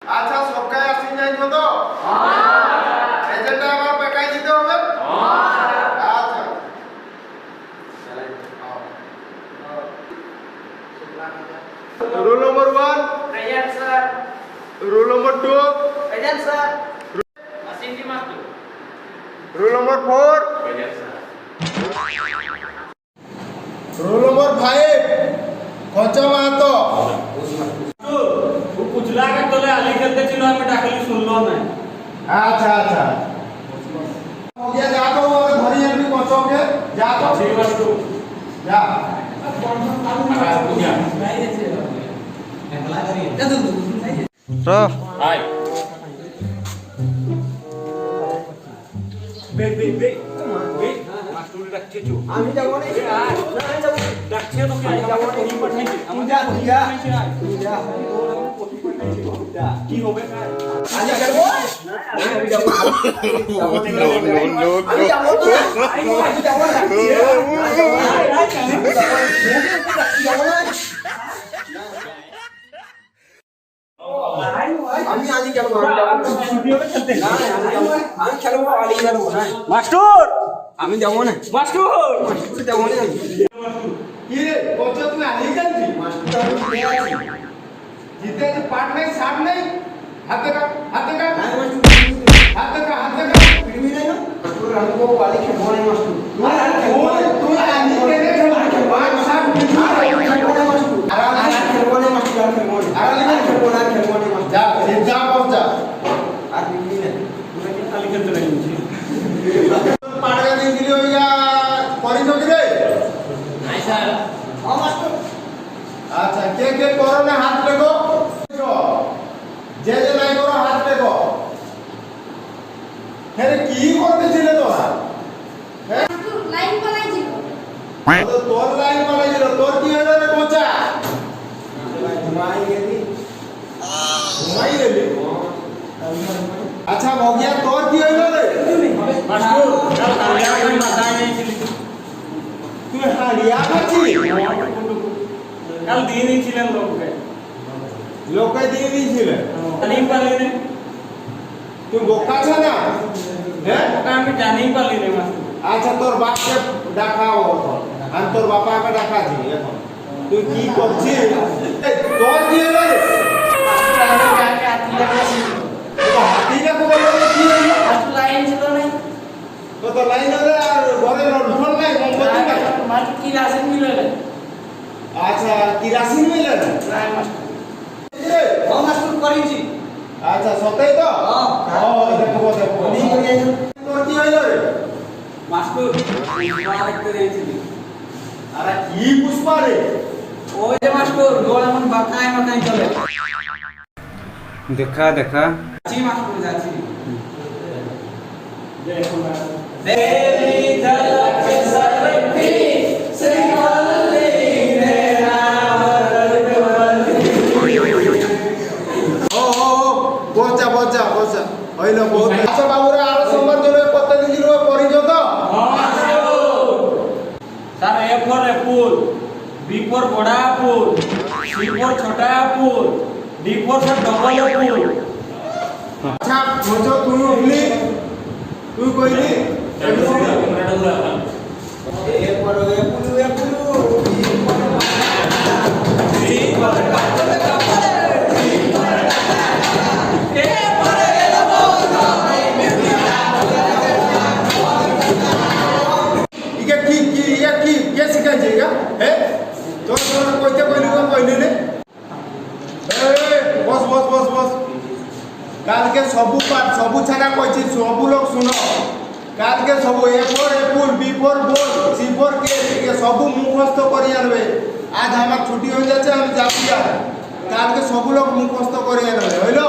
আচ্ছা সবকাই আসি যাই তো এজেন্টটা আমার পেকাই দিতে হবে আচ্ছা roll number 1 present sir roll number 2 present sir আসিন্দি master roll number 4 present sir roll number 5 খঞ্চ মাহাতো ও কুচলা के तले आली खेलते ছিল আমি ডাকলি শুনলো না আচ্ছা আচ্ছা हो गया जा तो धरी एमपी खंचो के जा तो ঠিক আছে जा হাই বে মাস্টার ডাকছে চো আমি যাব না ডাকছে তো কি যাব না কি পাঠাইছে আমি যা কি হবে আমি যাব আমি যাব আমি আজ যাব স্টুডিওতে খেলতে না আমি খেলবো আলি খেলবো না মাস্টার আমি যাব না মাস্টার মাস্টার যাব না কি রে খঞ্চ তুমি আলি জানছি মাস্টার আমি জিতে যে পাট নাই সাপ নাই হাত দেখা হাত দেখা পিড়মি নাই না মাস্টার রামগো আলি খেলবো না মাস্টার তুই আলি কেনে পাট সাপ খেলবো না মাস্টার খেলবো না মাস্টার যা যা পৌঁছা আর পিড়মি নাই খালি খেলতে লাগিয়েছি পাড়া দিয়ে দিলি ওইগা করিছ কি রে নাই স্যার হ্যাঁ মাস্টার আচ্ছা কে করো না হাত লেগো যে নাই করো হাত লেগো হ্যাঁ কি করতেছিলে তোরা হ্যাঁ লাইন পালাই ছিল তোর লাইন পালাইছিল তোর কি হলো রে কোচা ঘুমাই গেলি ঘুমাই গেলি আচ্ছা মগিয়া তোর কি হইলো রে মাস্টার কাল হারিয়া আমি মাথায় নিয়েছিলি তুই হারিয়া গেছিস কাল দিয়ে দিয়েছিলেন লোককে লোকে দিয়ে দিয়েছিলে জানি পারলি না তুই বোকা ছ না হ্যাঁ ওটা আমি জানি পারলি না মাস্টার আচ্ছা তোর বাপকে ডাকাও আমি তোর বাপাকে ডাকাছি এখন তুই কি করছিস তোর কি হলো রে হাতিটা কোথায় গেলো কি হলো লাইন ছিল না তো লাইন হলে আর ঘরে রোল নাই মোমবাতি নাই মাস্টার কি রাশি মিলে না আচ্ছা কিরাসিন মিলে না নাই মাস্টার হ্যাঁ মাস্টার করেছি আচ্ছা সত্যি তো হ্যাঁ দেখো তোর কি হইলো রে মাস্টার দেখতে দিয়েছিলি আরে কি পুষ্পা রে ওই যে মাস্টার গোল এমন বাঁকায় বাঁকায় চলে দেখা দেখা জি মাস্টার যাচ্ছি দেখো না तेरी झलक सरफी से वल्ली मेरा বসা হইলো বহুত আচ্ছা বাবুরা আর সোমবার ধরে কত দিন দিল পরিজ তো sir A for apple B for বড় অ্যাপল সি ফর ছোটা apple D for sir double apple আচ্ছা বুঝো তুই উঠলি তুই কইলি A for apple apple B for C for কাপড় কাপড় D for A for elbow ইয়া কি কে শিখাই যায়গা হে তোর তোর কইতে কইলি নে বস বস বস বস के सबू पाठ सबू छाना कहछि सबू लोग सुनो काल के सबू A for apple B for ball C for cake ये सबू मुखस्त करि आनबे आज हमार छुट्टी हो जाছে हम जाबिया काल के सबू लोग मुखस्त करि आनबे होइलो